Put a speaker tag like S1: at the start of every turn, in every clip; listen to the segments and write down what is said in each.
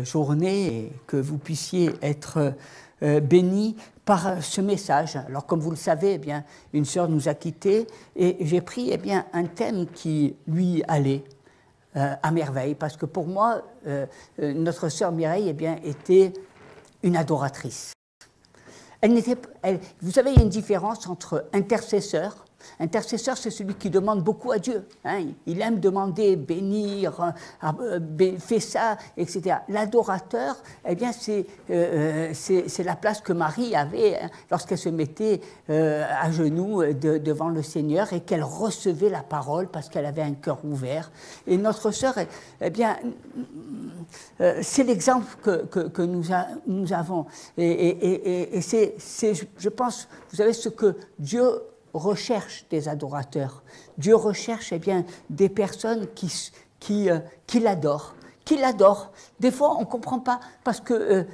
S1: journée et que vous puissiez être bénis par ce message. Alors comme vous le savez, eh bien, une sœur nous a quittés et j'ai pris eh bien, un thème qui lui allait à merveille, parce que pour moi, notre sœur Mireille eh bien, était une adoratrice. Vous savez, il y a une différence entre intercesseur. Intercesseur, c'est celui qui demande beaucoup à Dieu. Hein. Il aime demander, bénir, fais ça, etc. L'adorateur, eh bien, c'est la place que Marie avait hein, lorsqu'elle se mettait à genoux devant le Seigneur et qu'elle recevait la parole parce qu'elle avait un cœur ouvert. Et notre sœur, eh bien, c'est l'exemple que nous avons. Et c'est, je pense, vous savez, ce que Dieu recherche des adorateurs. Dieu recherche eh bien, des personnes qui l'adorent. Qui l'adorent. Des fois, on ne comprend pas parce qu'il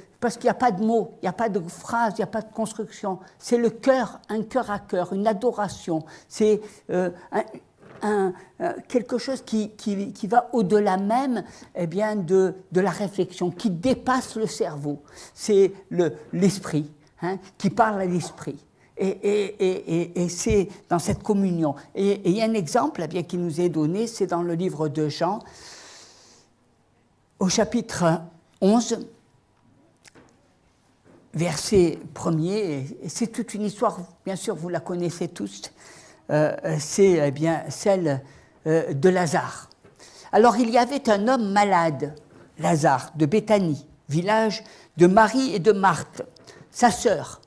S1: n'y a pas de mots, il n'y a pas de phrases, il n'y a pas de construction. C'est le cœur, un cœur à cœur, une adoration. C'est quelque chose qui va au-delà même eh bien, de la réflexion, qui dépasse le cerveau. C'est l'esprit hein, qui parle à l'esprit. Et c'est dans cette communion. Et il y a un exemple eh bien, qui nous est donné, c'est dans le livre de Jean, au chapitre 11, verset 1er, et c'est toute une histoire, bien sûr, vous la connaissez tous, c'est eh bien, celle de Lazare. Alors, il y avait un homme malade, Lazare, de Béthanie, village de Marie et de Marthe, sa sœur.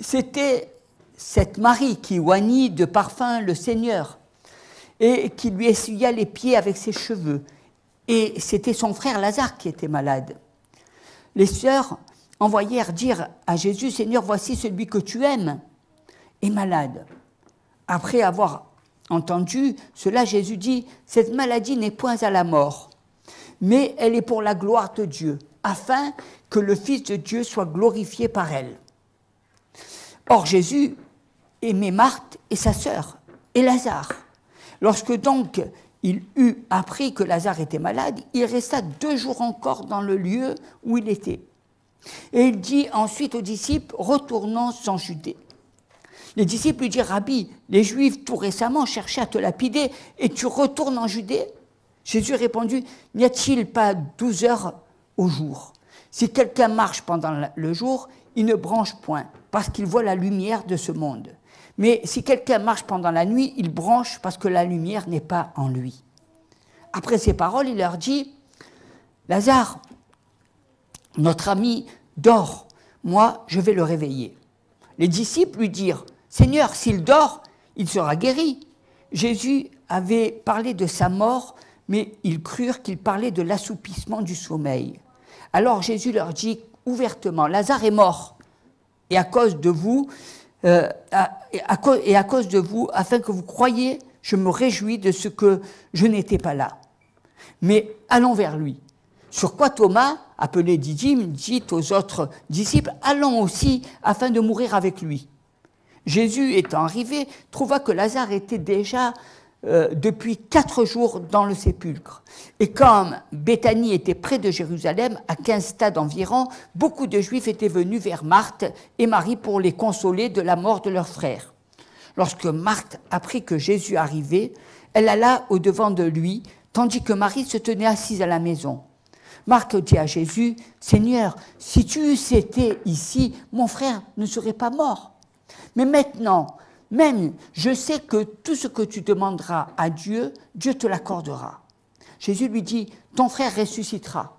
S1: C'était cette Marie qui oignit de parfum le Seigneur et qui lui essuya les pieds avec ses cheveux. Et c'était son frère Lazare qui était malade. Les sœurs envoyèrent dire à Jésus, « Seigneur, voici celui que tu aimes est malade. » Après avoir entendu cela, Jésus dit, « Cette maladie n'est point à la mort, mais elle est pour la gloire de Dieu, afin que le Fils de Dieu soit glorifié par elle. » Or, Jésus aimait Marthe et sa sœur, et Lazare. Lorsque donc il eut appris que Lazare était malade, il resta 2 jours encore dans le lieu où il était. Et il dit ensuite aux disciples, retournons en Judée. Les disciples lui dirent, Rabbi, les Juifs tout récemment cherchaient à te lapider, et tu retournes en Judée? Jésus répondit, n'y a-t-il pas 12 heures au jour? Si quelqu'un marche pendant le jour, il ne branche point, parce qu'il voit la lumière de ce monde. Mais si quelqu'un marche pendant la nuit, il branche parce que la lumière n'est pas en lui. Après ces paroles, il leur dit, Lazare, notre ami dort, moi je vais le réveiller. Les disciples lui dirent, Seigneur, s'il dort, il sera guéri. Jésus avait parlé de sa mort, mais ils crurent qu'il parlait de l'assoupissement du sommeil. Alors Jésus leur dit ouvertement, Lazare est mort, et à cause de vous, afin que vous croyiez, je me réjouis de ce que je n'étais pas là. Mais allons vers lui. Sur quoi Thomas, appelé Didyme, dit aux autres disciples, allons aussi afin de mourir avec lui. Jésus, étant arrivé, trouva que Lazare était déjà depuis 4 jours dans le sépulcre. Et comme Béthanie était près de Jérusalem, à 15 stades environ, beaucoup de Juifs étaient venus vers Marthe et Marie pour les consoler de la mort de leur frère. Lorsque Marthe apprit que Jésus arrivait, elle alla au-devant de lui, tandis que Marie se tenait assise à la maison. Marthe dit à Jésus, « Seigneur, si tu eusses été ici, mon frère ne serait pas mort. Mais maintenant, même, je sais que tout ce que tu demanderas à Dieu, Dieu te l'accordera. » Jésus lui dit, « Ton frère ressuscitera. »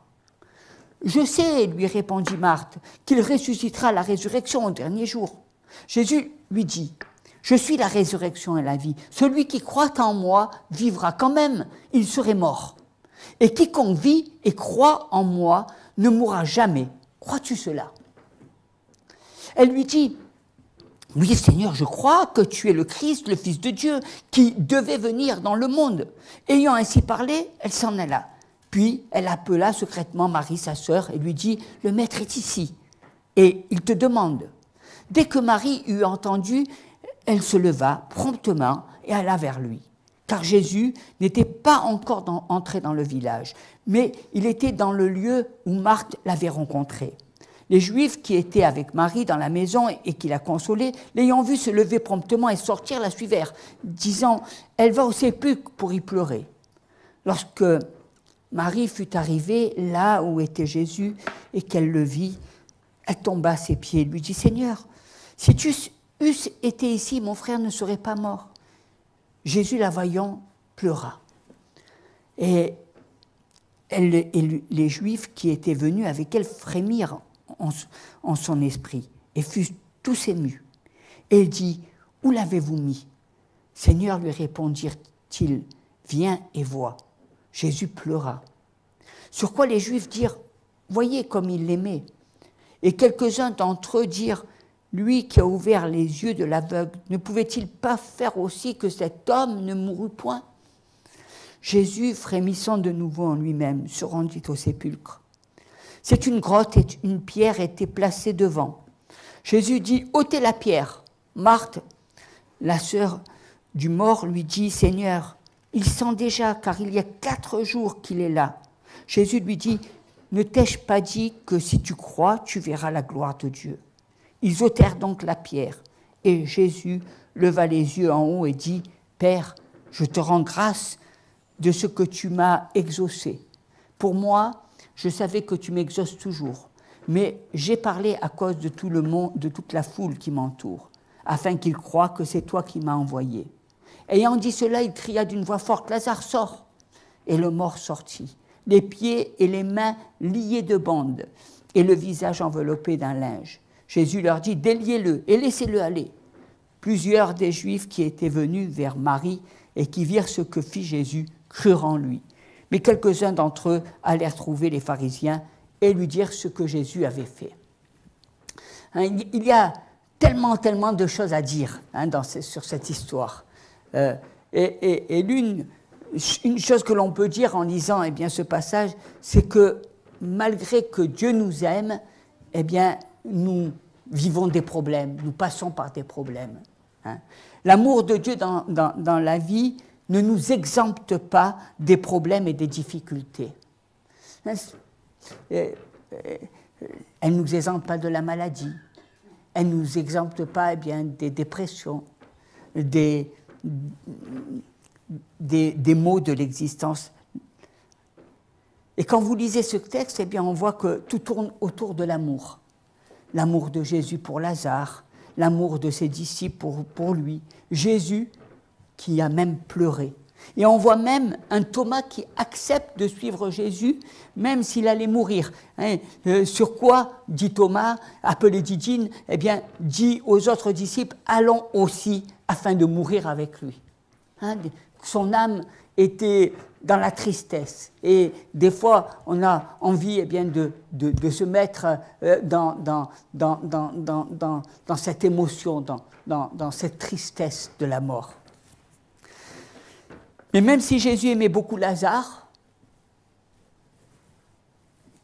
S1: « Je sais, lui répondit Marthe, qu'il ressuscitera à la résurrection au dernier jour. » Jésus lui dit, « Je suis la résurrection et la vie. Celui qui croit en moi vivra quand même, il serait mort. Et quiconque vit et croit en moi ne mourra jamais. Crois-tu cela ?» Elle lui dit, « Oui, Seigneur, je crois que tu es le Christ, le Fils de Dieu, qui devait venir dans le monde. » Ayant ainsi parlé, elle s'en alla. Puis elle appela secrètement Marie, sa sœur, et lui dit, « Le Maître est ici, et il te demande. » Dès que Marie eut entendu, elle se leva promptement et alla vers lui. car Jésus n'était pas encore entré dans le village, mais il était dans le lieu où Marthe l'avait rencontré. Les Juifs qui étaient avec Marie dans la maison et qui la consolaient, l'ayant vue se lever promptement et sortir, la suivèrent, disant « Elle va au sépulcre pour y pleurer ». Lorsque Marie fut arrivée là où était Jésus et qu'elle le vit, elle tomba à ses pieds et lui dit « Seigneur, si tu eusses été ici, mon frère ne serait pas mort. » Jésus, la voyant, pleura. Et les Juifs qui étaient venus avec elle frémirent en son esprit et furent tous émus. Et il dit « Où l'avez-vous mis ?» Seigneur, lui répondirent-ils, « Viens et vois. » Jésus pleura. Sur quoi les Juifs dirent « Voyez comme il l'aimait. » Et quelques-uns d'entre eux dirent « Lui qui a ouvert les yeux de l'aveugle, ne pouvait-il pas faire aussi que cet homme ne mourût point ?» Jésus, frémissant de nouveau en lui-même, se rendit au sépulcre. C'est une grotte et une pierre était placée devant. Jésus dit « Ôtez la pierre. » Marthe, la sœur du mort, lui dit « Seigneur, il sent déjà, car il y a 4 jours qu'il est là. » Jésus lui dit « Ne t'ai-je pas dit que si tu crois, tu verras la gloire de Dieu ?» Ils ôtèrent donc la pierre, et Jésus leva les yeux en haut et dit « Père, je te rends grâce de ce que tu m'as exaucé. Pour moi, je savais que tu m'exauces toujours, mais j'ai parlé à cause de tout le monde, de toute la foule qui m'entoure, afin qu'ils croient que c'est toi qui m'as envoyé. » Ayant dit cela, il cria d'une voix forte « Lazare, sors !» Et le mort sortit, les pieds et les mains liés de bandes, et le visage enveloppé d'un linge. Jésus leur dit « Déliez-le et laissez-le aller. » Plusieurs des Juifs qui étaient venus vers Marie et qui virent ce que fit Jésus crurent en lui. Mais quelques-uns d'entre eux allèrent trouver les pharisiens et lui dire ce que Jésus avait fait. Il y a tellement de choses à dire sur cette histoire. Une chose que l'on peut dire en lisant ce passage, c'est que malgré que Dieu nous aime, nous vivons des problèmes, nous passons par des problèmes. L'amour de Dieu dans la vie ne nous exempte pas des problèmes et des difficultés. Elle ne nous exempte pas de la maladie, elle ne nous exempte pas des dépressions, des maux de l'existence. Et quand vous lisez ce texte, on voit que tout tourne autour de l'amour. L'amour de Jésus pour Lazare, l'amour de ses disciples pour lui, Jésus qui a même pleuré. Et on voit même un Thomas qui accepte de suivre Jésus, même s'il allait mourir. Sur quoi, dit Thomas, appelé Didyme, dit aux autres disciples, allons aussi afin de mourir avec lui. Son âme était dans la tristesse. Et des fois, on a envie de se mettre dans cette émotion, dans cette tristesse de la mort. Mais même si Jésus aimait beaucoup Lazare,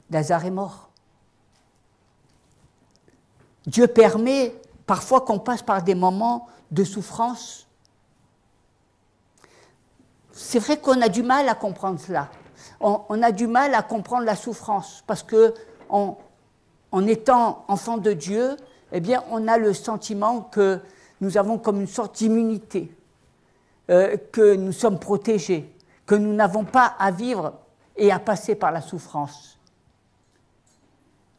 S1: Lazare est mort. Dieu permet parfois qu'on passe par des moments de souffrance. C'est vrai qu'on a du mal à comprendre cela. On a du mal à comprendre la souffrance parce que, en étant enfant de Dieu, on a le sentiment que nous avons comme une sorte d'immunité, que nous sommes protégés, que nous n'avons pas à vivre et à passer par la souffrance.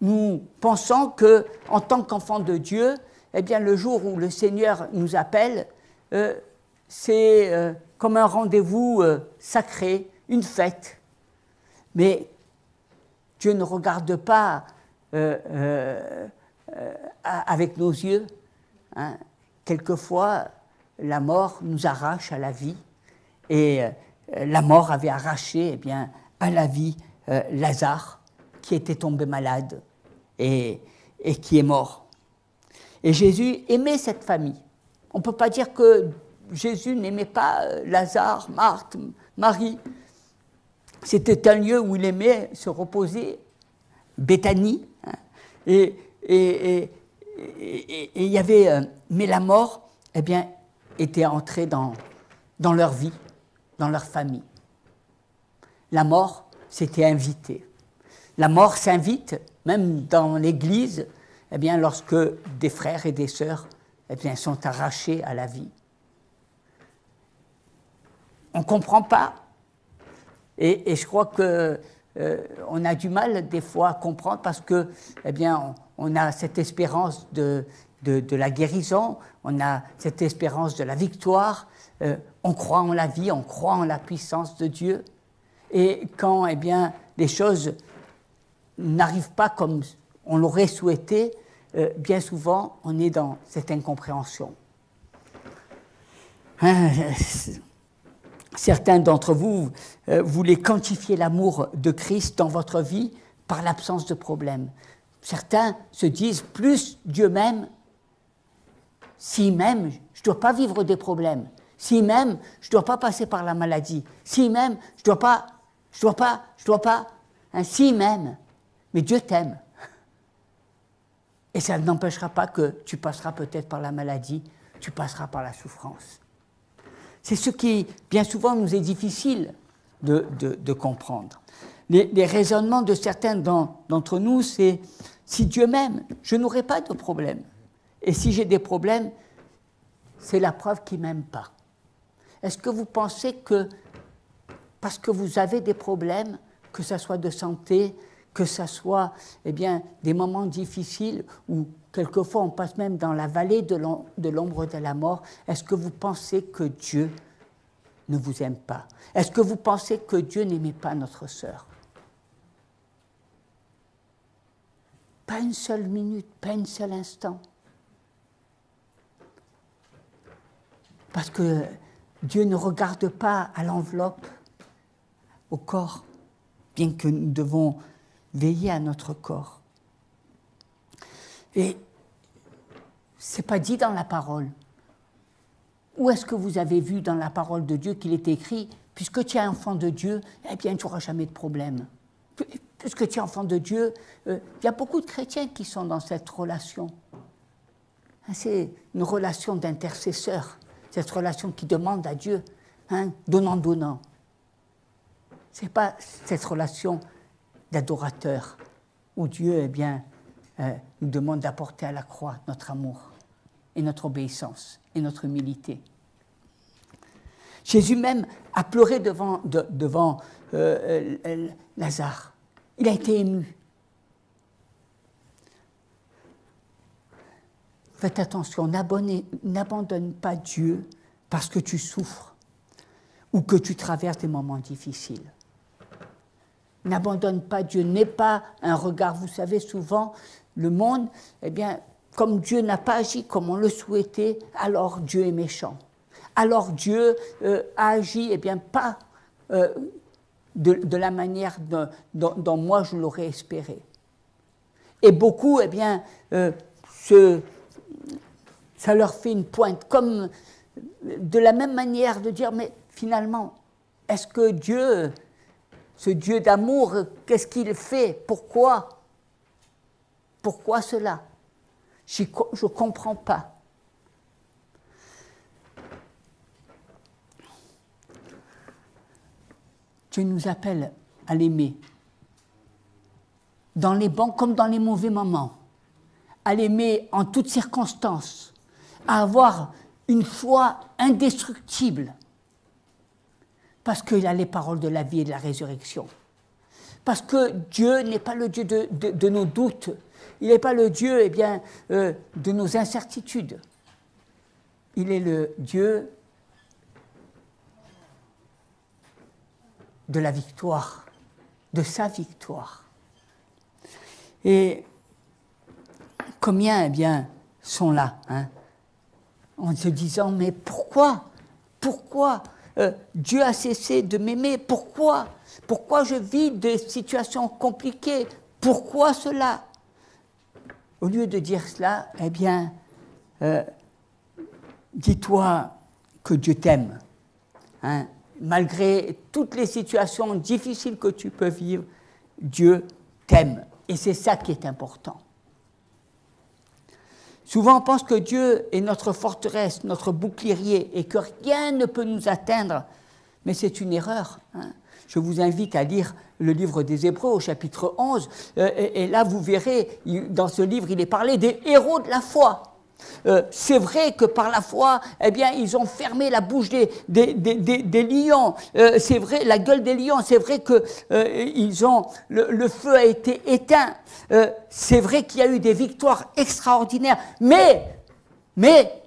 S1: Nous pensons que, en tant qu'enfants de Dieu, le jour où le Seigneur nous appelle, c'est comme un rendez-vous sacré, une fête. Mais Dieu ne regarde pas avec nos yeux. Quelquefois, la mort nous arrache à la vie. Et la mort avait arraché à la vie Lazare, qui était tombé malade et qui est mort. Et Jésus aimait cette famille. On ne peut pas dire que Jésus n'aimait pas Lazare, Marthe, Marie. C'était un lieu où il aimait se reposer, Béthanie. Et il y avait... mais la mort, était entrée dans leur vie. dans leur famille. La mort s'était invitée. La mort s'invite, même dans l'Église, eh bien, lorsque des frères et des sœurs eh bien, sont arrachés à la vie. On ne comprend pas, et je crois qu'on a du mal des fois à comprendre parce que, eh bien, on a cette espérance de la guérison, on a cette espérance de la victoire, on croit en la vie, on croit en la puissance de Dieu, et quand, eh bien, les choses n'arrivent pas comme on l'aurait souhaité, bien souvent, on est dans cette incompréhension. Certains d'entre vous voulaient quantifier l'amour de Christ dans votre vie par l'absence de problèmes. Certains se disent, plus Dieu m'aime, s'il m'aime, je ne dois pas vivre des problèmes. S'il m'aime, je ne dois pas passer par la maladie. S'il m'aime, je dois pas. Hein, s'il m'aime, mais Dieu t'aime. Et ça n'empêchera pas que tu passeras peut-être par la maladie, tu passeras par la souffrance. C'est ce qui, bien souvent, nous est difficile de comprendre. Les raisonnements de certains d'entre nous, c'est « si Dieu m'aime, je n'aurai pas de problème. Et si j'ai des problèmes, c'est la preuve qu'il ne m'aime pas. » Est-ce que vous pensez que, parce que vous avez des problèmes, que ce soit de santé, que ce soit eh bien, des moments difficiles où quelquefois on passe même dans la vallée de l'ombre de la mort, est-ce que vous pensez que Dieu ne vous aime pas? Est-ce que vous pensez que Dieu n'aimait pas notre sœur? Pas une seule minute, pas un seul instant. Parce que Dieu ne regarde pas à l'enveloppe, au corps, bien que nous devons veiller à notre corps. Et ce n'est pas dit dans la parole. Où est-ce que vous avez vu dans la parole de Dieu qu'il est écrit « Puisque tu es enfant de Dieu, eh bien, tu n'auras jamais de problème. » Puisque tu es enfant de Dieu, il y a beaucoup de chrétiens qui sont dans cette relation. C'est une relation d'intercesseur, cette relation qui demande à Dieu, donnant. Ce n'est pas cette relation d'adorateur où Dieu eh bien, nous demande d'apporter à la croix notre amour et notre obéissance et notre humilité. Jésus même a pleuré devant Lazare. Il a été ému. Faites attention, n'abandonne pas Dieu parce que tu souffres ou que tu traverses des moments difficiles. N'abandonne pas Dieu, n'aie pas un regard. Vous savez, souvent, le monde, eh bien, comme Dieu n'a pas agi comme on le souhaitait, alors Dieu est méchant. Alors Dieu a agi, eh bien, pas de la manière dont moi je l'aurais espéré. Et beaucoup, eh bien, ça leur fait une pointe, comme de la même manière de dire, mais finalement, est-ce que Dieu, ce Dieu d'amour, qu'est-ce qu'il fait? Pourquoi cela? Je ne comprends pas. Dieu nous appelle à l'aimer, dans les bons comme dans les mauvais moments, à l'aimer en toutes circonstances, à avoir une foi indestructible, parce qu'il a les paroles de la vie et de la résurrection. Parce que Dieu n'est pas le Dieu de nos doutes, il n'est pas le Dieu eh bien, de nos incertitudes. Il est le Dieu de la victoire, de sa victoire. Et combien, eh bien, sont là, en se disant, mais pourquoi Dieu a cessé de m'aimer? Pourquoi je vis des situations compliquées? Pourquoi cela? Au lieu de dire cela, eh bien, dis-toi que Dieu t'aime. Malgré toutes les situations difficiles que tu peux vivre, Dieu t'aime. Et c'est ça qui est important. Souvent, on pense que Dieu est notre forteresse, notre bouclier, et que rien ne peut nous atteindre Mais c'est une erreur. Hein. Je vous invite à lire le livre des Hébreux au chapitre 11, et là vous verrez, dans ce livre, il est parlé des héros de la foi. C'est vrai que par la foi, eh bien, ils ont fermé la bouche des lions. C'est vrai, la gueule des lions. C'est vrai que le feu a été éteint. C'est vrai qu'il y a eu des victoires extraordinaires. Mais,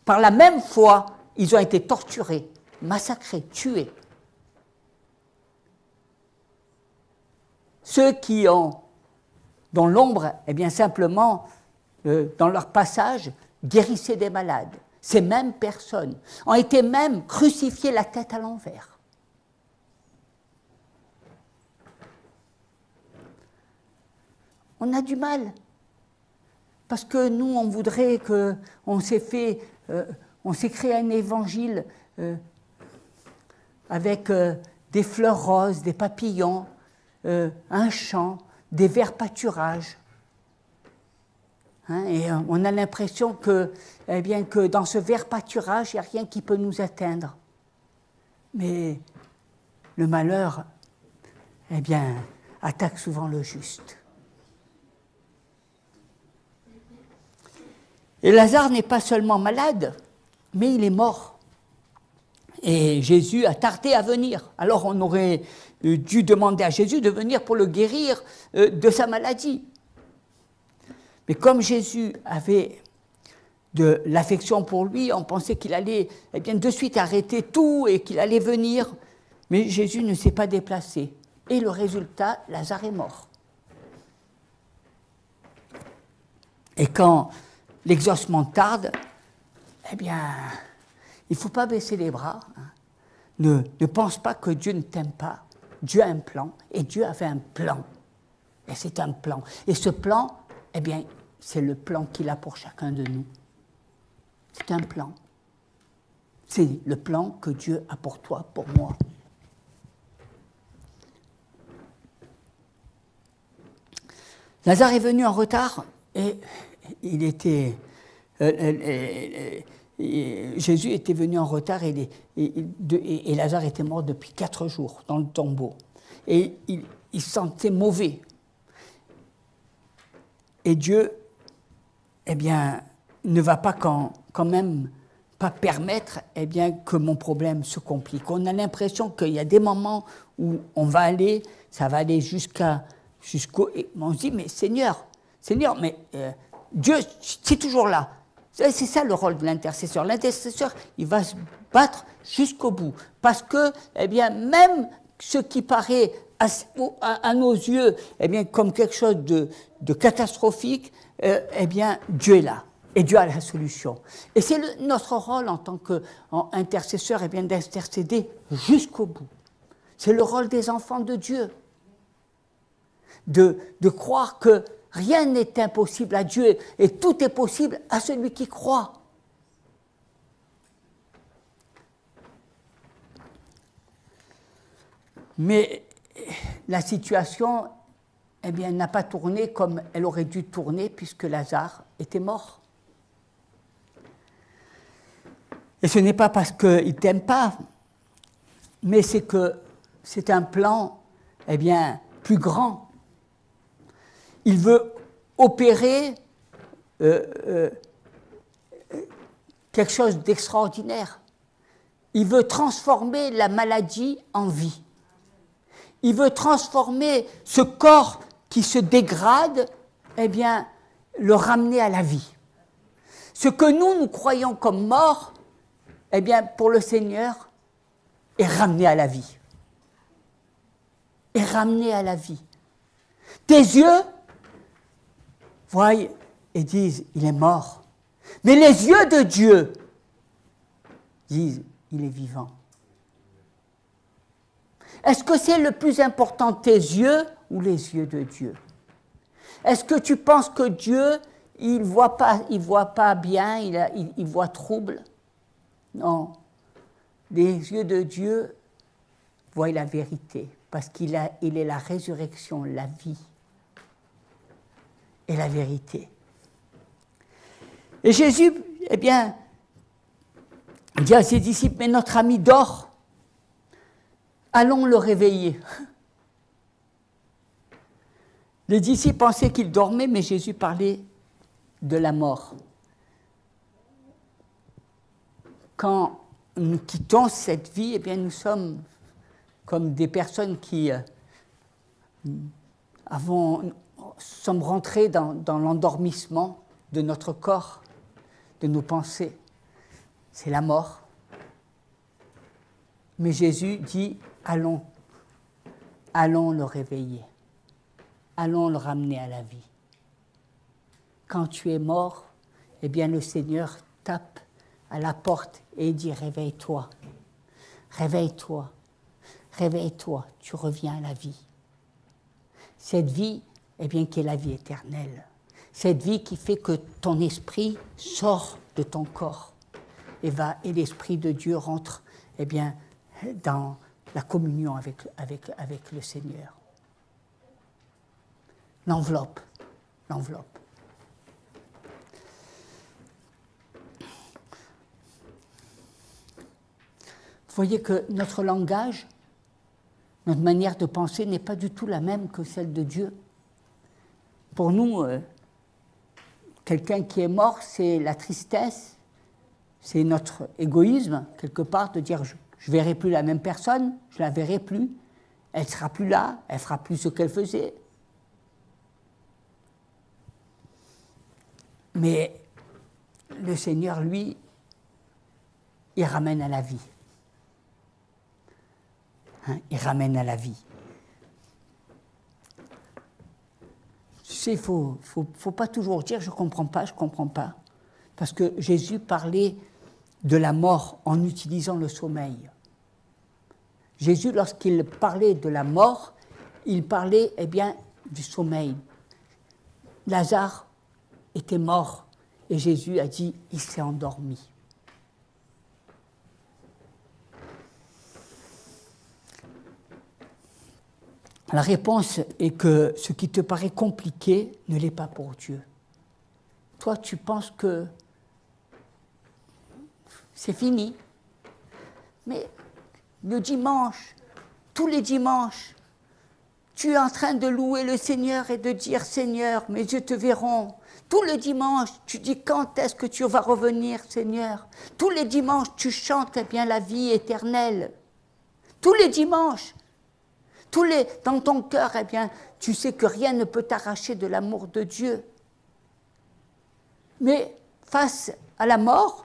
S1: par la même foi, ils ont été torturés, massacrés, tués. Ceux qui ont, dans l'ombre, eh bien, simplement, dans leur passage, guérissaient des malades. Ces mêmes personnes ont été même crucifiées la tête à l'envers. On a du mal. Parce que nous, on voudrait qu'on s'est créé un évangile avec des fleurs roses, des papillons, un chant, des verts pâturages. Hein, et on a l'impression que dans ce vert pâturage, il n'y a rien qui peut nous atteindre. Mais le malheur, attaque souvent le juste. Et Lazare n'est pas seulement malade, mais il est mort. Et Jésus a tardé à venir. Alors on aurait dû demander à Jésus de venir pour le guérir de sa maladie. Mais comme Jésus avait de l'affection pour lui, on pensait qu'il allait de suite arrêter tout et qu'il allait venir. Mais Jésus ne s'est pas déplacé. Et le résultat, Lazare est mort. Et quand l'exaucement tarde, il ne faut pas baisser les bras. Hein. Ne pense pas que Dieu ne t'aime pas. Dieu a un plan, et Dieu avait un plan. Et c'est un plan. Et ce plan, c'est le plan qu'il a pour chacun de nous. C'est un plan. C'est le plan que Dieu a pour toi, pour moi. Lazare est venu en retard, et il était... Jésus était venu en retard et Lazare était mort depuis 4 jours dans le tombeau. Et il se sentait mauvais. Et Dieu, ne va pas quand même pas permettre que mon problème se complique. On a l'impression qu'il y a des moments où ça va aller jusqu'au... On se dit, mais Seigneur, mais Dieu, c'est toujours là. C'est ça le rôle de l'intercesseur. L'intercesseur, il va se battre jusqu'au bout. Parce que, même ce qui paraît à nos yeux comme quelque chose de catastrophique, Dieu est là. Et Dieu a la solution. Et c'est notre rôle en tant qu'intercesseur, d'intercéder jusqu'au bout. C'est le rôle des enfants de Dieu. De croire que rien n'est impossible à Dieu et tout est possible à celui qui croit. Mais la situation n'a pas tourné comme elle aurait dû tourner puisque Lazare était mort. Et ce n'est pas parce qu'il ne t'aime pas, mais c'est que c'est un plan plus grand. Il veut opérer quelque chose d'extraordinaire. Il veut transformer la maladie en vie. Il veut transformer ce corps qui se dégrade, le ramener à la vie. Ce que nous croyons comme mort, pour le Seigneur, est ramené à la vie. Est ramené à la vie. Tes yeux voient et disent, il est mort. Mais les yeux de Dieu disent, il est vivant. Est-ce que c'est le plus important, tes yeux ou les yeux de Dieu? Est-ce que tu penses que Dieu, il voit pas bien, il voit trouble? Non. Les yeux de Dieu voient la vérité, parce qu'il est la résurrection, la vie et la vérité. Et Jésus, dit à ses disciples, mais notre ami dort. allons le réveiller. Les disciples pensaient qu'il dormait, mais Jésus parlait de la mort. Quand nous quittons cette vie, eh bien, nous sommes comme des personnes qui sommes rentrées dans l'endormissement de notre corps, de nos pensées. C'est la mort. Mais Jésus dit, allons le réveiller. Allons le ramener à la vie. Quand tu es mort, eh bien le Seigneur tape à la porte et dit, réveille-toi, réveille-toi, réveille-toi, tu reviens à la vie. Cette vie, eh bien, qui est la vie éternelle. Cette vie qui fait que ton esprit sort de ton corps et l'Esprit de Dieu rentre, eh bien, dans la communion avec le Seigneur. L'enveloppe. Vous voyez que notre langage, notre manière de penser n'est pas du tout la même que celle de Dieu. Pour nous, quelqu'un qui est mort, c'est la tristesse, c'est notre égoïsme, quelque part, de dire je ne verrai plus la même personne, je ne la verrai plus, elle ne sera plus là, elle ne fera plus ce qu'elle faisait. Mais le Seigneur, lui, il ramène à la vie. Il ramène à la vie. Tu sais, il ne faut pas toujours dire « je ne comprends pas ». Parce que Jésus parlait de la mort en utilisant le sommeil. Jésus, lorsqu'il parlait de la mort, il parlait du sommeil. Lazare était mort et Jésus a dit « il s'est endormi ». La réponse est que ce qui te paraît compliqué ne l'est pas pour Dieu. Toi, tu penses que c'est fini. Mais le dimanche, tous les dimanches, tu es en train de louer le Seigneur et de dire « Seigneur, mes yeux te verront ». Tous les dimanches, tu dis « Quand est-ce que tu vas revenir, Seigneur ?» Tous les dimanches, tu chantes la vie éternelle. Tous les dimanches. Dans ton cœur, tu sais que rien ne peut t'arracher de l'amour de Dieu. Mais face à la mort,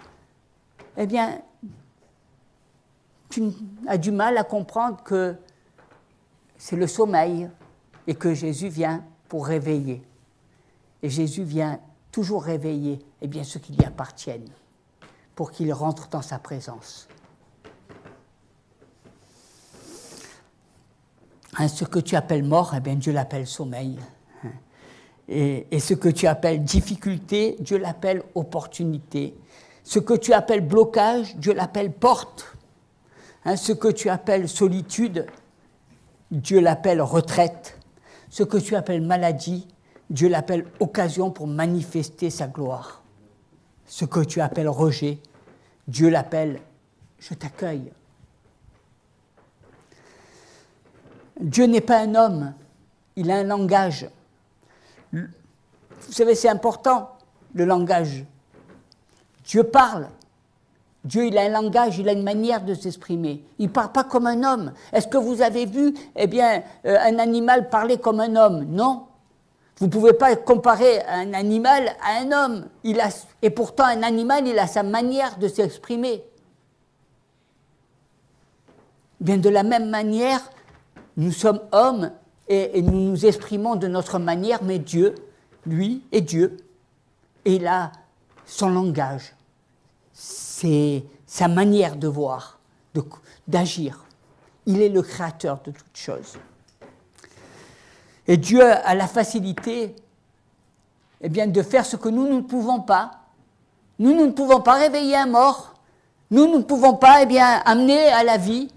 S1: tu as du mal à comprendre que c'est le sommeil et que Jésus vient pour réveiller. Et Jésus vient toujours réveiller ceux qui lui appartiennent pour qu'ils rentrent dans sa présence. Ce que tu appelles mort, Dieu l'appelle sommeil. Et ce que tu appelles difficulté, Dieu l'appelle opportunité. Ce que tu appelles blocage, Dieu l'appelle porte. Ce que tu appelles solitude, Dieu l'appelle retraite. Ce que tu appelles maladie, Dieu l'appelle occasion pour manifester sa gloire. Ce que tu appelles rejet, Dieu l'appelle je t'accueille. Dieu n'est pas un homme, il a un langage. Vous savez, c'est important, le langage. Dieu parle. Dieu, il a un langage, il a une manière de s'exprimer. Il ne parle pas comme un homme. Est-ce que vous avez vu, un animal parler comme un homme? Non. Vous ne pouvez pas comparer un animal à un homme. Et pourtant, un animal, il a sa manière de s'exprimer. Bien, de la même manière, nous sommes hommes et nous nous exprimons de notre manière, mais Dieu, lui, est Dieu. Et il a son langage. C'est sa manière de voir, d'agir. Il est le créateur de toutes choses. Et Dieu a la facilité de faire ce que nous ne pouvons pas. Nous ne pouvons pas réveiller un mort. Nous ne pouvons pas amener à la vie.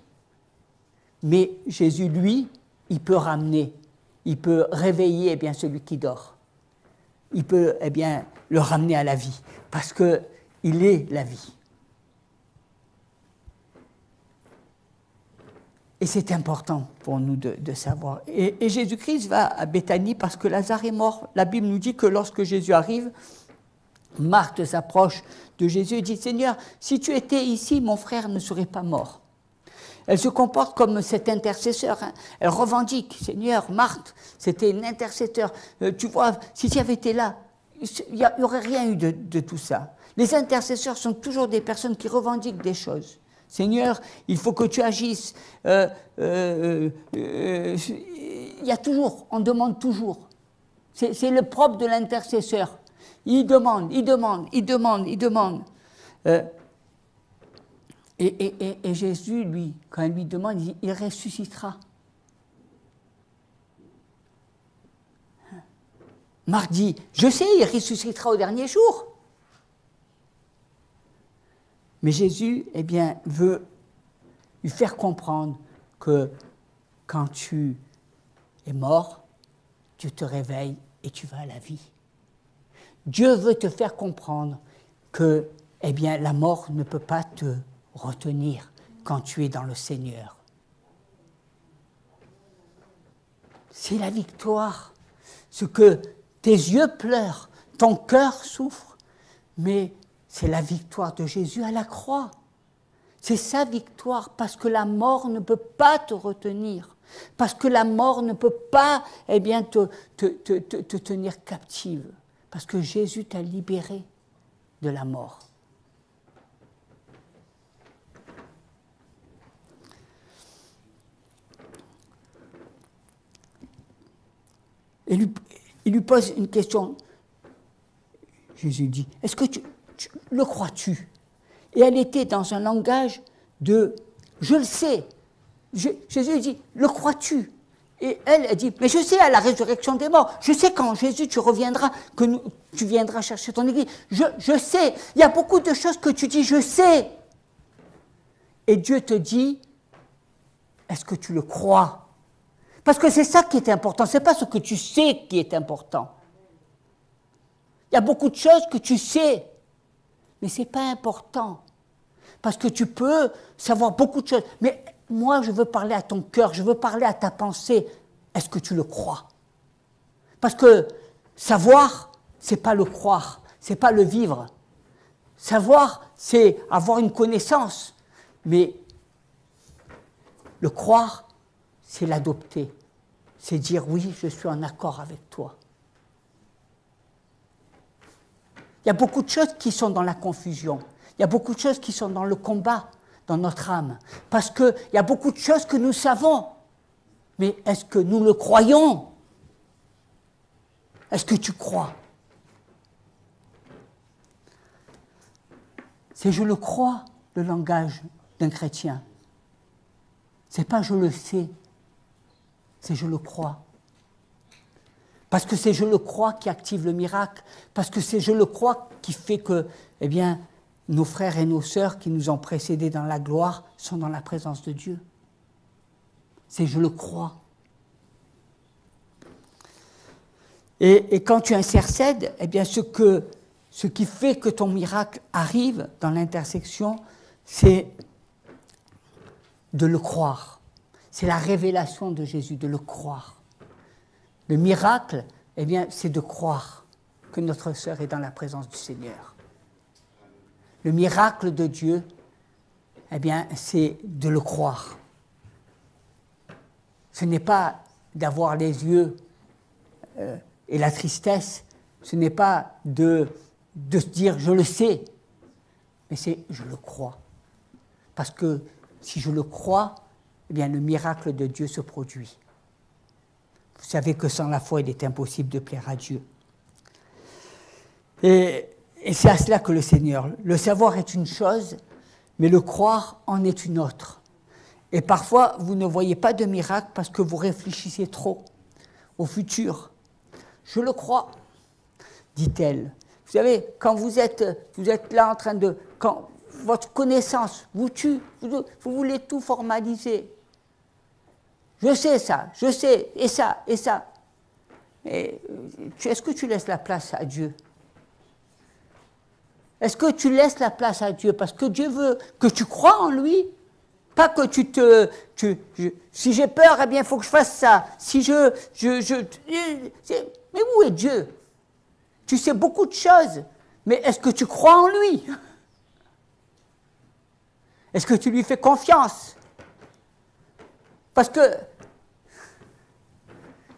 S1: Mais Jésus, lui, il peut ramener, il peut réveiller celui qui dort. Il peut le ramener à la vie, parce qu'il est la vie. Et c'est important pour nous de savoir. Et Jésus-Christ va à Béthanie parce que Lazare est mort. La Bible nous dit que lorsque Jésus arrive, Marthe s'approche de Jésus et dit « Seigneur, si tu étais ici, mon frère ne serait pas mort. » Elle se comporte comme cet intercesseur. Hein. Elle revendique « Seigneur, Marthe, c'était une intercesseur. Tu vois, si tu avais été là, il n'y aurait rien eu de tout ça. » Les intercesseurs sont toujours des personnes qui revendiquent des choses. « Seigneur, il faut que tu agisses. » Il y a toujours, on demande toujours. C'est le propre de l'intercesseur. Il demande, il demande, il demande, il demande. Et Jésus, lui, quand il lui demande, il ressuscitera. Marc dit, je sais, il ressuscitera au dernier jour. Mais Jésus, eh bien, veut lui faire comprendre que quand tu es mort, tu te réveilles et tu vas à la vie. Dieu veut te faire comprendre que, eh bien, la mort ne peut pas te retenir quand tu es dans le Seigneur. C'est la victoire. Ce que tes yeux pleurent, ton cœur souffre, mais c'est la victoire de Jésus à la croix. C'est sa victoire parce que la mort ne peut pas te retenir, parce que la mort ne peut pas, eh bien, te tenir captive, parce que Jésus t'a libéré de la mort. Et il lui pose une question. Jésus dit, est-ce que le crois-tu? Et elle était dans un langage de « je le sais ». Jésus dit « le crois-tu » Et elle dit « mais je sais à la résurrection des morts, je sais quand Jésus tu reviendras, tu viendras chercher ton église, je sais, il y a beaucoup de choses que tu dis « je sais ». Et Dieu te dit « est-ce que tu le crois ?» Parce que c'est ça qui est important, ce n'est pas ce que tu sais qui est important. Il y a beaucoup de choses que tu sais, mais ce n'est pas important. Parce que tu peux savoir beaucoup de choses. Mais moi, je veux parler à ton cœur, je veux parler à ta pensée. Est-ce que tu le crois? Parce que savoir, ce n'est pas le croire, ce n'est pas le vivre. Savoir, c'est avoir une connaissance. Mais le croire, c'est l'adopter. C'est dire oui, je suis en accord avec toi. Il y a beaucoup de choses qui sont dans la confusion. Il y a beaucoup de choses qui sont dans le combat, dans notre âme. Parce qu'il y a beaucoup de choses que nous savons. Mais est-ce que nous le croyons? Est-ce que tu crois? C'est je le crois, le langage d'un chrétien. C'est pas je le sais, c'est je le crois. Parce que c'est je le crois qui active le miracle, parce que c'est je le crois qui fait que, eh bien, nos frères et nos sœurs qui nous ont précédés dans la gloire sont dans la présence de Dieu. C'est je le crois. Et quand tu intercèdes, eh bien, ce qui fait que ton miracle arrive dans l'intersection, c'est de le croire. C'est la révélation de Jésus, de le croire. Le miracle, eh bien, c'est de croire que notre sœur est dans la présence du Seigneur. Le miracle de Dieu, eh bien, c'est de le croire. Ce n'est pas d'avoir les yeux et la tristesse, ce n'est pas de se dire « je le sais », mais c'est « je le crois ». Parce que si je le crois, eh bien, le miracle de Dieu se produit. Vous savez que sans la foi, il est impossible de plaire à Dieu. Et c'est à cela que le Seigneur, le savoir est une chose, mais le croire en est une autre. Et parfois, vous ne voyez pas de miracle parce que vous réfléchissez trop au futur. Je le crois, dit-elle. Vous savez, quand vous êtes là en train de... Quand votre connaissance vous tue, vous voulez tout formaliser. Je sais ça, je sais, et ça, et ça. Et est-ce que tu laisses la place à Dieu? Est-ce que tu laisses la place à Dieu parce que Dieu veut que tu crois en lui? Pas que si j'ai peur, eh bien, il faut que je fasse ça. Si mais où est Dieu? Tu sais beaucoup de choses, mais est-ce que tu crois en lui? Est-ce que tu lui fais confiance? Parce que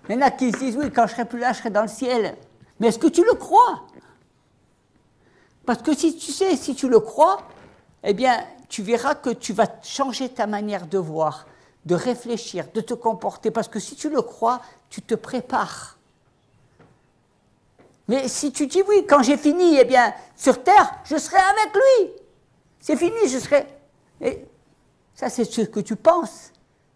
S1: il y en a qui se disent, oui, quand je serai plus là, je serai dans le ciel. Mais est-ce que tu le crois? Parce que si tu le crois, eh bien, tu verras que tu vas changer ta manière de voir, de réfléchir, de te comporter. Parce que si tu le crois, tu te prépares. Mais si tu dis, oui, quand j'ai fini, eh bien, sur terre, je serai avec lui. C'est fini, je serai... Et ça, c'est ce que tu penses.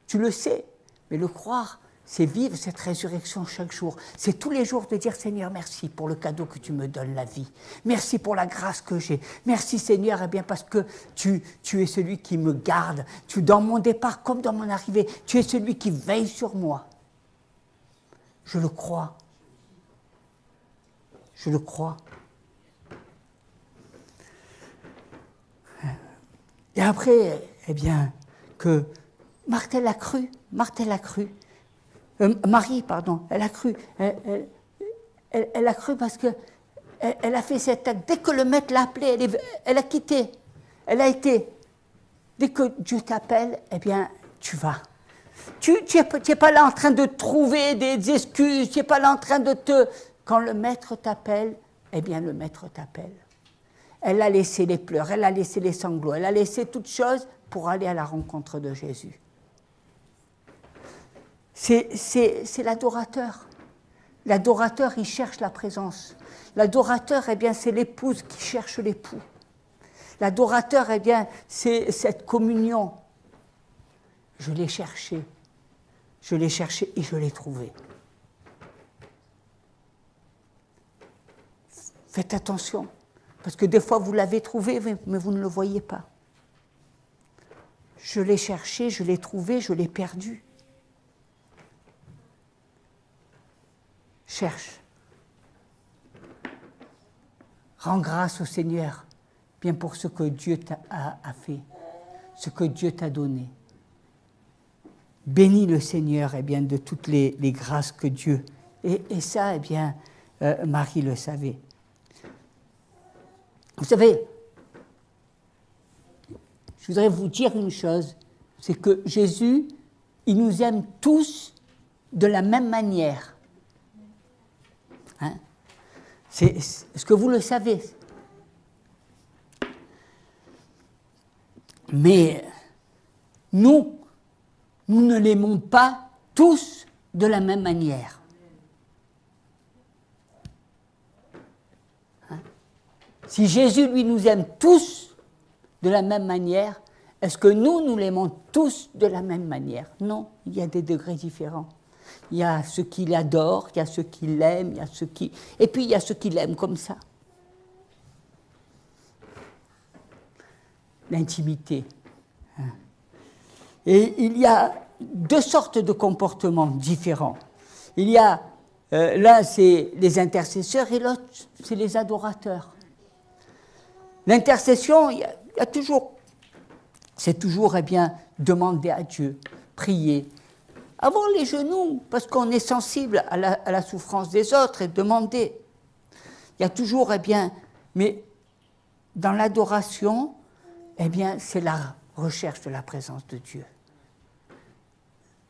S1: Tu le sais. Mais le croire, c'est vivre cette résurrection chaque jour. C'est tous les jours de dire, Seigneur, merci pour le cadeau que tu me donnes, la vie. Merci pour la grâce que j'ai. Merci, Seigneur, eh bien, parce que tu es celui qui me garde. Dans mon départ comme dans mon arrivée, tu es celui qui veille sur moi. Je le crois. Je le crois. Et après, eh bien, que Marthe, elle a cru. Marie, pardon, elle a cru. Elle a cru parce que elle a fait cet acte. Dès que le maître l'a appelée, elle a quitté. Elle a été. Dès que Dieu t'appelle, eh bien, tu vas. Tu n'es pas là en train de trouver des excuses. Tu n'es pas là en train de te... Quand le maître t'appelle, eh bien, le maître t'appelle. Elle a laissé les pleurs, elle a laissé les sanglots, elle a laissé toutes choses pour aller à la rencontre de Jésus. C'est l'adorateur. L'adorateur, il cherche la présence. L'adorateur, eh bien, c'est l'épouse qui cherche l'époux. L'adorateur, eh bien, c'est cette communion. Je l'ai cherché et je l'ai trouvé. Faites attention, parce que des fois vous l'avez trouvé, mais vous ne le voyez pas. Je l'ai cherché, je l'ai trouvé, je l'ai perdu. Cherche. Rends grâce au Seigneur, bien pour ce que Dieu a fait, ce que Dieu t'a donné. Bénis le Seigneur, eh bien, de toutes les grâces que Dieu... Et ça, eh bien, Marie le savait. Vous savez, je voudrais vous dire une chose, c'est que Jésus, il nous aime tous de la même manière. Hein? Est-ce que vous le savez? Mais nous ne l'aimons pas tous de la même manière. Si Jésus, lui, nous aime tous de la même manière, est-ce que nous l'aimons tous de la même manière? Non, il y a des degrés différents. Il y a ceux qui l'adorent, il y a ceux qui l'aiment, il y a ceux qui... Et puis il y a ceux qui l'aiment comme ça. L'intimité. Et il y a deux sortes de comportements différents. Il y a, l'un c'est les intercesseurs et l'autre c'est les adorateurs. L'intercession, il y a toujours, c'est toujours, eh bien, demander à Dieu, prier, avoir les genoux, parce qu'on est sensible à la souffrance des autres, et demander. Il y a toujours, eh bien, mais dans l'adoration, eh bien, c'est la recherche de la présence de Dieu.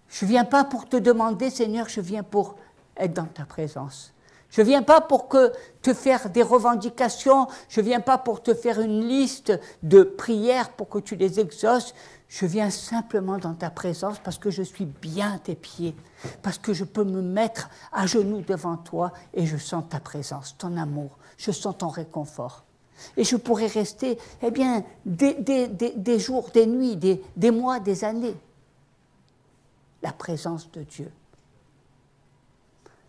S1: Je ne viens pas pour te demander, Seigneur, je viens pour être dans ta présence. Je ne viens pas pour te faire des revendications, je ne viens pas pour te faire une liste de prières pour que tu les exauces. Je viens simplement dans ta présence parce que je suis bien à tes pieds, parce que je peux me mettre à genoux devant toi et je sens ta présence, ton amour, je sens ton réconfort. Et je pourrais rester, eh bien, des jours, des nuits, des mois, des années. La présence de Dieu.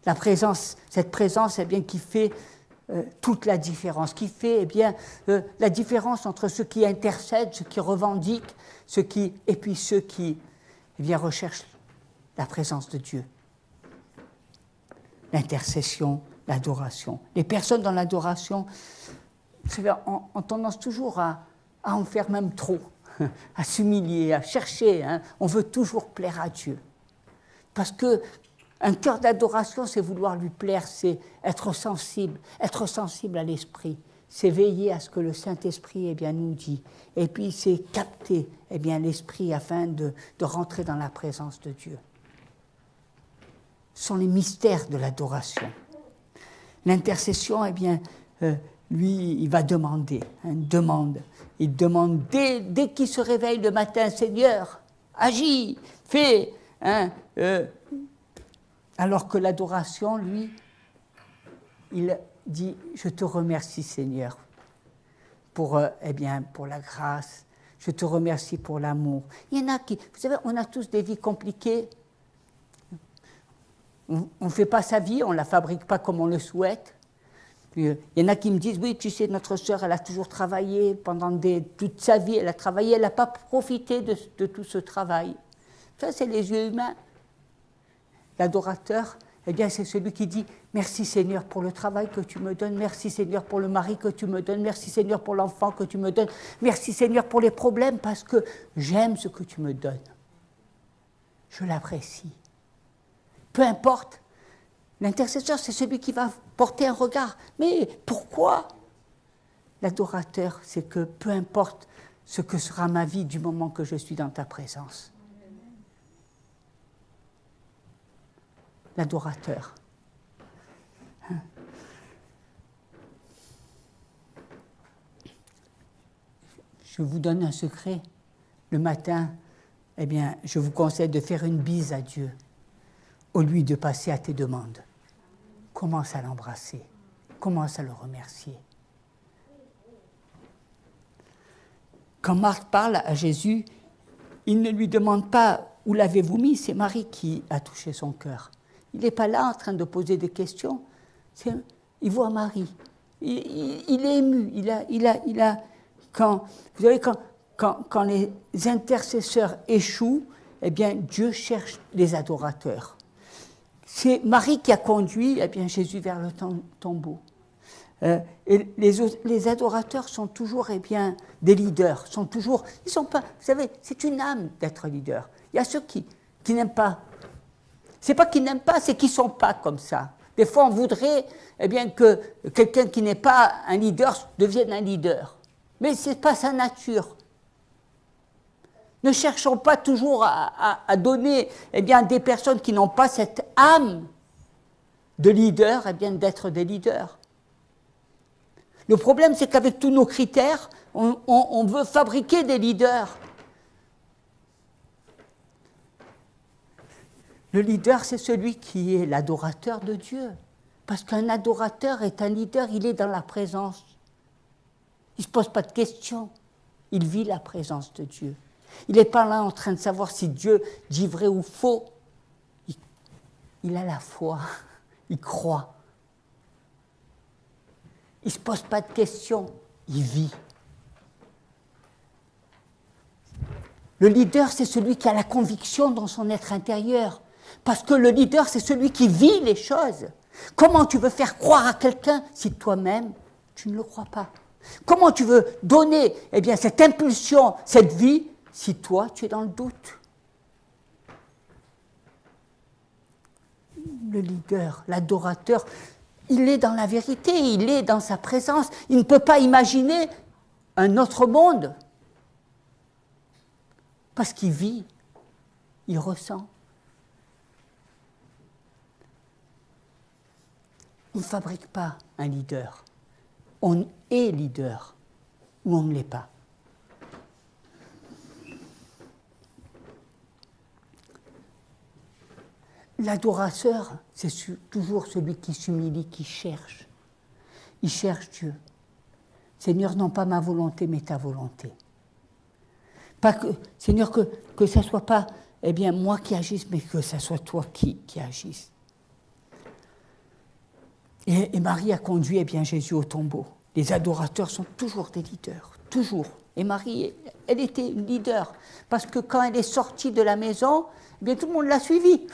S1: La présence, cette présence, eh bien, qui fait toute la différence, qui fait, eh bien, la différence entre ceux qui intercèdent, ceux qui revendiquent, et puis ceux qui, eh bien, recherchent la présence de Dieu. L'intercession, l'adoration. Les personnes dans l'adoration, vous savez, ont tendance toujours à en faire même trop. à s'humilier, à chercher. Hein. On veut toujours plaire à Dieu. Parce que un cœur d'adoration, c'est vouloir lui plaire, c'est être sensible à l'Esprit. C'est veiller à ce que le Saint-Esprit nous dit. Et puis c'est capter l'Esprit afin de rentrer dans la présence de Dieu. Ce sont les mystères de l'adoration. L'intercession, lui, il va demander, demande. Il demande dès qu'il se réveille le matin, Seigneur, agis, fais. Alors que l'adoration, lui, il dit, je te remercie Seigneur pour la grâce, je te remercie pour l'amour. Il y en a qui, vous savez, on a tous des vies compliquées. On ne fait pas sa vie, on ne la fabrique pas comme on le souhaite. Il y en a qui me disent, oui, tu sais, notre sœur, elle a toujours travaillé pendant toute sa vie, elle a travaillé, elle n'a pas profité de tout ce travail. Ça, c'est les yeux humains. L'adorateur, c'est celui qui dit, merci Seigneur pour le travail que tu me donnes, merci Seigneur pour le mari que tu me donnes, merci Seigneur pour l'enfant que tu me donnes, merci Seigneur pour les problèmes parce que j'aime ce que tu me donnes. Je l'apprécie. Peu importe, l'intercesseur, c'est celui qui va porter un regard. Mais pourquoi? L'adorateur, c'est que peu importe ce que sera ma vie du moment que je suis dans ta présence. L'adorateur. Je vous donne un secret. Le matin, je vous conseille de faire une bise à Dieu au lieu de passer à tes demandes. Commence à l'embrasser. Commence à le remercier. Quand Marthe parle à Jésus, il ne lui demande pas où l'avez-vous mis, c'est Marie qui a touché son cœur. Il n'est pas là en train de poser des questions. Il voit Marie. Il est ému. Vous savez, quand les intercesseurs échouent, Dieu cherche les adorateurs. C'est Marie qui a conduit Jésus vers le tombeau. Et les adorateurs sont toujours des leaders. Ils sont pas. Vous savez, c'est une âme d'être leader. Il y a ceux qui n'aiment pas. C'est pas qu'ils n'aiment pas, c'est qu'ils sont pas comme ça. Des fois, on voudrait que quelqu'un qui n'est pas un leader devienne un leader. Mais c'est pas sa nature. Ne cherchons pas toujours à donner des personnes qui n'ont pas cette âme de leader, d'être des leaders. Le problème, c'est qu'avec tous nos critères, on veut fabriquer des leaders. Le leader, c'est celui qui est l'adorateur de Dieu. Parce qu'un adorateur est un leader, il est dans la présence. Il ne se pose pas de questions. Il vit la présence de Dieu. Il n'est pas là en train de savoir si Dieu dit vrai ou faux. Il a la foi. Il croit. Il ne se pose pas de questions. Il vit. Le leader, c'est celui qui a la conviction dans son être intérieur. Parce que le leader, c'est celui qui vit les choses. Comment tu veux faire croire à quelqu'un si toi-même, tu ne le crois pas? Comment tu veux donner cette impulsion, cette vie, si toi, tu es dans le doute? Le leader, l'adorateur, il est dans la vérité, il est dans sa présence. Il ne peut pas imaginer un autre monde. Parce qu'il vit, il ressent. On ne fabrique pas un leader. On est leader ou on ne l'est pas. L'adorateur, c'est toujours celui qui s'humilie, qui cherche. Il cherche Dieu. Seigneur, non pas ma volonté, mais ta volonté. Pas que, Seigneur, que ce ne soit pas moi qui agisse, mais que ce soit toi qui agisse. Et Marie a conduit Jésus au tombeau. Les adorateurs sont toujours des leaders, toujours. Et Marie, elle était une leader, parce que quand elle est sortie de la maison, tout le monde l'a suivie.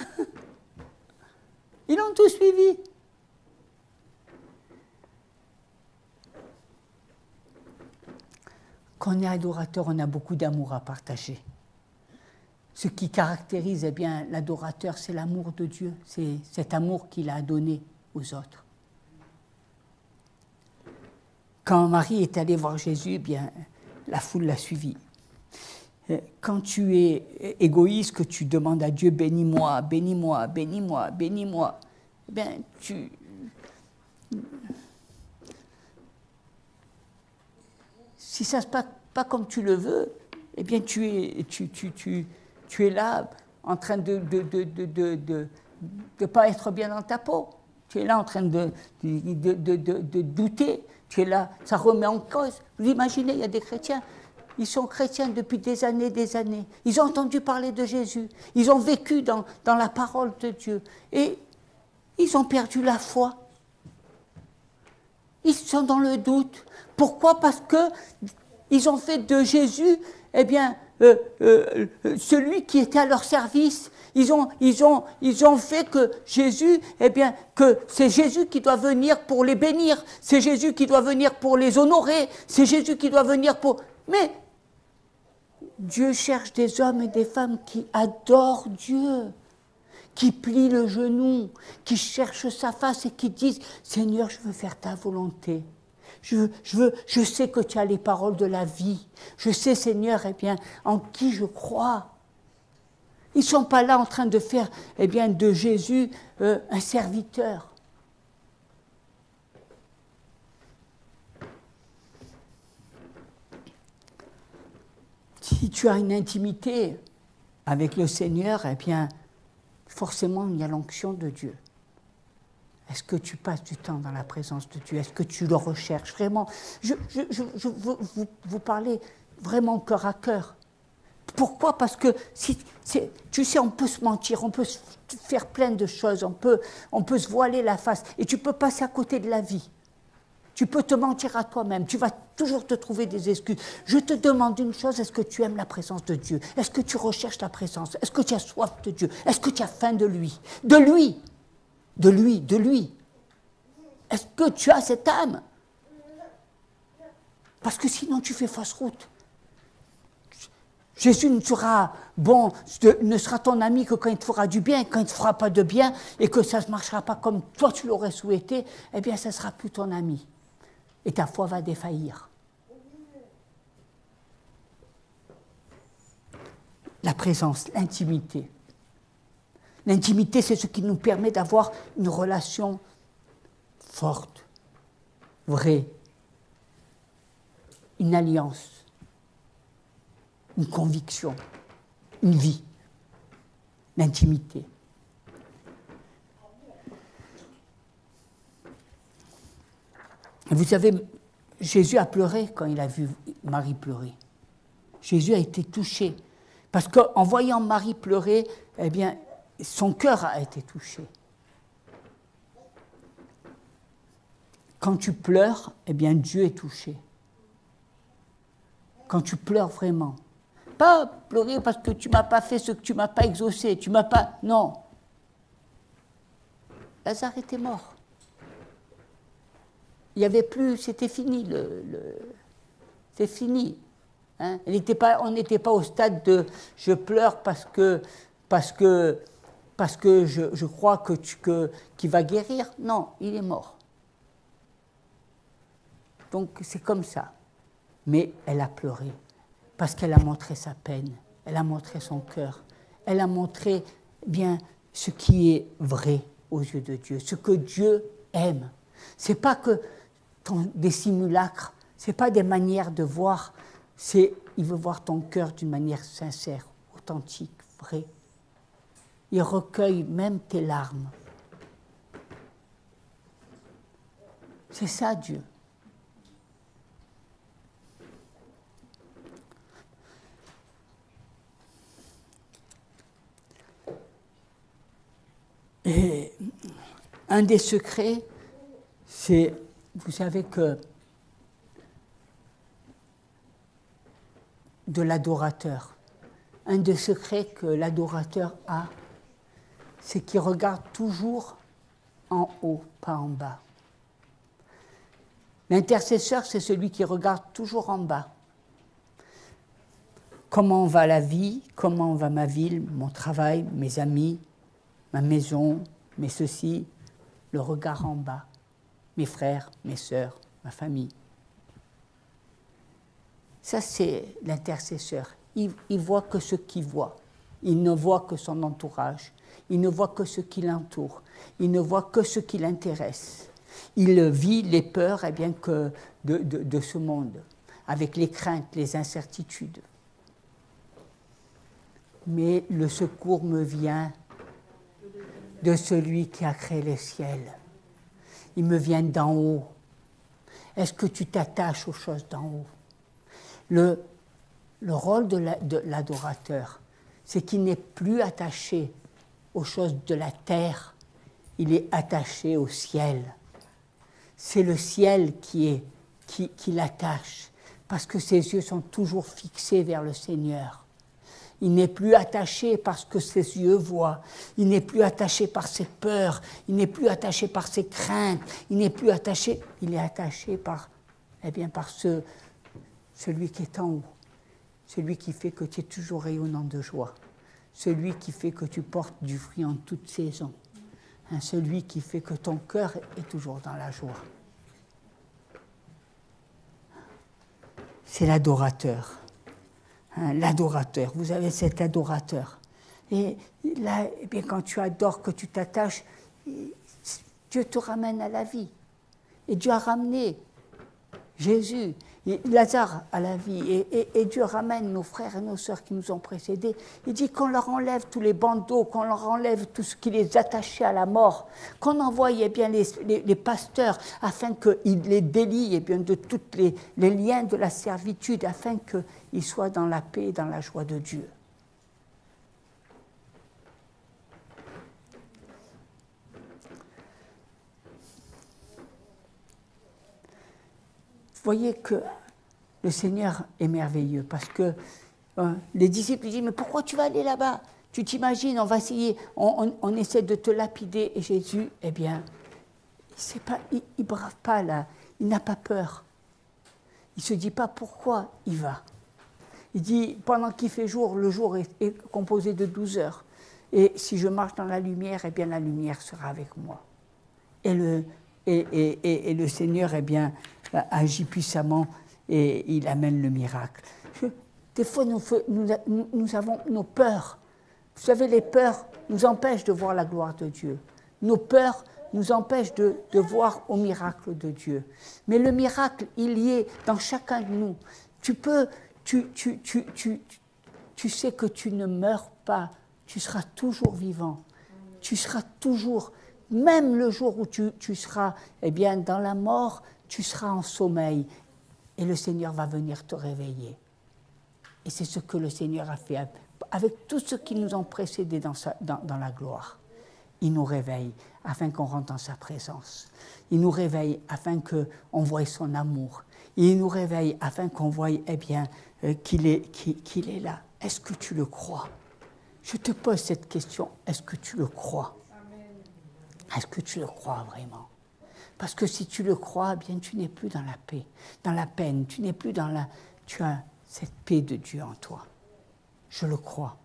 S1: Ils l'ont tous suivie. Quand on est adorateur, on a beaucoup d'amour à partager. Ce qui caractérise eh bien, l'adorateur, c'est l'amour de Dieu, c'est cet amour qu'il a donné aux autres. Quand Marie est allée voir Jésus, eh bien, la foule l'a suivi. Quand tu es égoïste, que tu demandes à Dieu, bénis-moi, bénis-moi, bénis-moi, bénis-moi, eh bien, si ça ne se passe pas comme tu le veux, eh bien, tu es là en train de pas être bien dans ta peau. Tu es là en train de douter. Tu es là, ça remet en cause. Vous imaginez, il y a des chrétiens, ils sont chrétiens depuis des années, des années. Ils ont entendu parler de Jésus. Ils ont vécu dans la parole de Dieu. Et ils ont perdu la foi. Ils sont dans le doute. Pourquoi? Parce qu'ils ont fait de Jésus, eh bien, celui qui était à leur service. Ils ont fait que Jésus, eh bien, que c'est Jésus qui doit venir pour les bénir, c'est Jésus qui doit venir pour les honorer, c'est Jésus qui doit venir pour... Mais Dieu cherche des hommes et des femmes qui adorent Dieu, qui plient le genou, qui cherchent sa face et qui disent « Seigneur, je veux faire ta volonté. Je sais que tu as les paroles de la vie. Je sais, Seigneur, eh bien, en qui je crois. » Ils ne sont pas là en train de faire eh bien, de Jésus un serviteur. Si tu as une intimité avec le Seigneur, eh bien, forcément, il y a l'onction de Dieu. Est-ce que tu passes du temps dans la présence de Dieu? Est-ce que tu le recherches vraiment? Je vous parlez vraiment cœur à cœur. Pourquoi? Parce que, tu sais, on peut se mentir, on peut faire plein de choses, on peut se voiler la face, et tu peux passer à côté de la vie. Tu peux te mentir à toi-même, tu vas toujours te trouver des excuses. Je te demande une chose, est-ce que tu aimes la présence de Dieu? Est-ce que tu recherches la présence? Est-ce que tu as soif de Dieu? Est-ce que tu as faim de lui? De lui! De lui, de lui. Est-ce que tu as cette âme? Parce que sinon tu fais fausse route. Jésus ne sera bon, ne sera ton ami que quand il te fera du bien, et quand il ne te fera pas de bien, et que ça ne marchera pas comme toi tu l'aurais souhaité, eh bien ça ne sera plus ton ami. Et ta foi va défaillir. La présence, l'intimité. L'intimité, c'est ce qui nous permet d'avoir une relation forte, vraie, une alliance, une conviction, une vie, l'intimité. Vous savez, Jésus a pleuré quand il a vu Marie pleurer. Jésus a été touché. Parce qu'en voyant Marie pleurer, eh bien, son cœur a été touché. Quand tu pleures, eh bien, Dieu est touché. Quand tu pleures vraiment. Pas pleurer parce que tu ne m'as pas fait ce que tu ne m'as pas exaucé, tu m'as pas... Non. Lazare était mort. Il n'y avait plus... C'était fini. C'est fini. Hein? On n'était pas au stade de « je pleure parce que je crois qu'il va guérir ». Non, il est mort. Donc c'est comme ça. Mais elle a pleuré, parce qu'elle a montré sa peine, elle a montré son cœur, elle a montré bien ce qui est vrai aux yeux de Dieu, ce que Dieu aime. Ce n'est pas que des simulacres, ce n'est pas des manières de voir, il veut voir ton cœur d'une manière sincère, authentique, vraie. Il recueille même tes larmes. C'est ça Dieu. Et un des secrets, c'est, vous savez que de l'adorateur, un des secrets que l'adorateur a, c'est qu'il regarde toujours en haut, pas en bas. L'intercesseur, c'est celui qui regarde toujours en bas. comment va la vie, comment va ma ville, mon travail, mes amis, ma maison, mes ceci, le regard en bas, mes frères, mes sœurs, ma famille. Ça, c'est l'intercesseur. Il voit que ce qu'il voit. Il ne voit que son entourage. Il ne voit que ce qui l'entoure. Il ne voit que ce qui l'intéresse. Il vit les peurs que de ce monde, avec les craintes, les incertitudes. Mais le secours me vient de celui qui a créé les ciels. Il me vient d'en haut. Est-ce que tu t'attaches aux choses d'en haut? Le rôle de l'adorateur, c'est qu'il n'est plus attaché aux choses de la terre, il est attaché au ciel. C'est le ciel qui l'attache, parce que ses yeux sont toujours fixés vers le Seigneur. Il n'est plus attaché par ce que ses yeux voient, il n'est plus attaché par ses peurs, il n'est plus attaché par ses craintes, il est attaché par celui qui est en haut, celui qui fait que tu es toujours rayonnant de joie, celui qui fait que tu portes du fruit en toute saison, celui qui fait que ton cœur est toujours dans la joie. C'est l'adorateur. L'adorateur, vous avez cet adorateur. Et là, quand tu adores, que tu t'attaches, Dieu te ramène à la vie. Et Dieu a ramené Jésus, Lazare à la vie. Et Dieu ramène nos frères et nos sœurs qui nous ont précédés. Il dit qu'on leur enlève tous les bandeaux, qu'on leur enlève tout ce qui les attachait à la mort, qu'on envoie les pasteurs afin qu'ils les délient de tous les liens de la servitude, afin qu'ils soient dans la paix et dans la joie de Dieu. Vous voyez que le Seigneur est merveilleux parce que les disciples disent « Mais pourquoi tu vas aller là-bas? Tu t'imagines, on va essayer, on essaie de te lapider. » Et Jésus, il ne brave pas là, il n'a pas peur. Il ne se dit pas pourquoi il va. Il dit, pendant qu'il fait jour, le jour est composé de 12 heures. Et si je marche dans la lumière, la lumière sera avec moi. Et le Seigneur, agit puissamment et il amène le miracle. Des fois, nous avons nos peurs. Vous savez, les peurs nous empêchent de voir la gloire de Dieu. Nos peurs nous empêchent de voir au miracle de Dieu. Mais le miracle, il y est dans chacun de nous. Tu sais que tu ne meurs pas, tu seras toujours vivant. Tu seras toujours, même le jour où tu seras dans la mort, tu seras en sommeil et le Seigneur va venir te réveiller. Et c'est ce que le Seigneur a fait avec tous ceux qui nous ont précédés dans la gloire. Il nous réveille afin qu'on rentre dans sa présence. Il nous réveille afin qu'on voie son amour. Il nous réveille afin qu'on voie qu'il est là. Est-ce que tu le crois? Je te pose cette question. Est-ce que tu le crois? Est-ce que tu le crois vraiment? Parce que si tu le crois, tu n'es plus dans la paix, dans la peine, tu n'es plus tu as cette paix de Dieu en toi. Je le crois.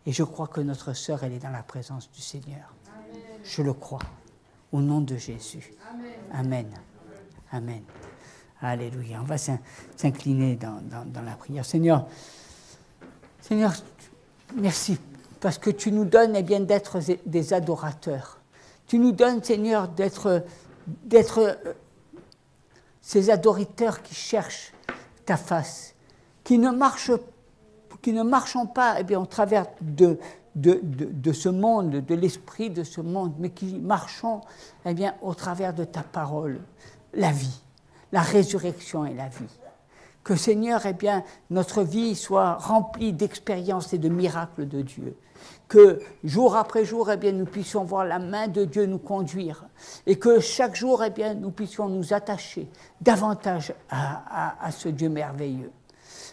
S1: Et je crois que notre sœur, elle est dans la présence du Seigneur. Amen. Je le crois. Au nom de Jésus. Amen. Amen. Amen. Alléluia. On va s'incliner dans la prière. Seigneur, merci, parce que tu nous donnes d'être des adorateurs. Tu nous donnes, Seigneur, d'être ces adorateurs qui cherchent ta face, qui ne marchons pas au travers de ce monde, de l'esprit de ce monde, mais qui marchons au travers de ta parole, la vie, la résurrection et la vie. Que Seigneur, notre vie soit remplie d'expériences et de miracles de Dieu. Que jour après jour, nous puissions voir la main de Dieu nous conduire. Et que chaque jour, nous puissions nous attacher davantage à ce Dieu merveilleux.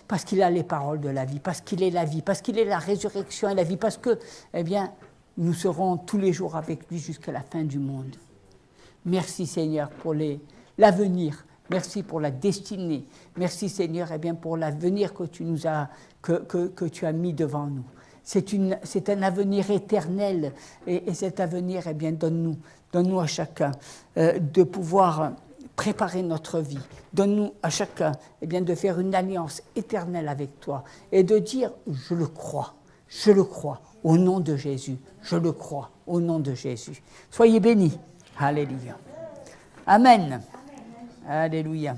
S1: Parce qu'il a les paroles de la vie, parce qu'il est la vie, parce qu'il est la résurrection et la vie, parce que, nous serons tous les jours avec lui jusqu'à la fin du monde. Merci Seigneur pour l'avenir. Merci pour la destinée. Merci Seigneur eh bien, pour l'avenir que tu as mis devant nous. C'est un avenir éternel et cet avenir, eh bien, donne-nous à chacun de pouvoir préparer notre vie. Donne-nous à chacun eh bien, de faire une alliance éternelle avec toi et de dire je le crois au nom de Jésus, je le crois au nom de Jésus. Soyez bénis. Alléluia. Amen. Alléluia.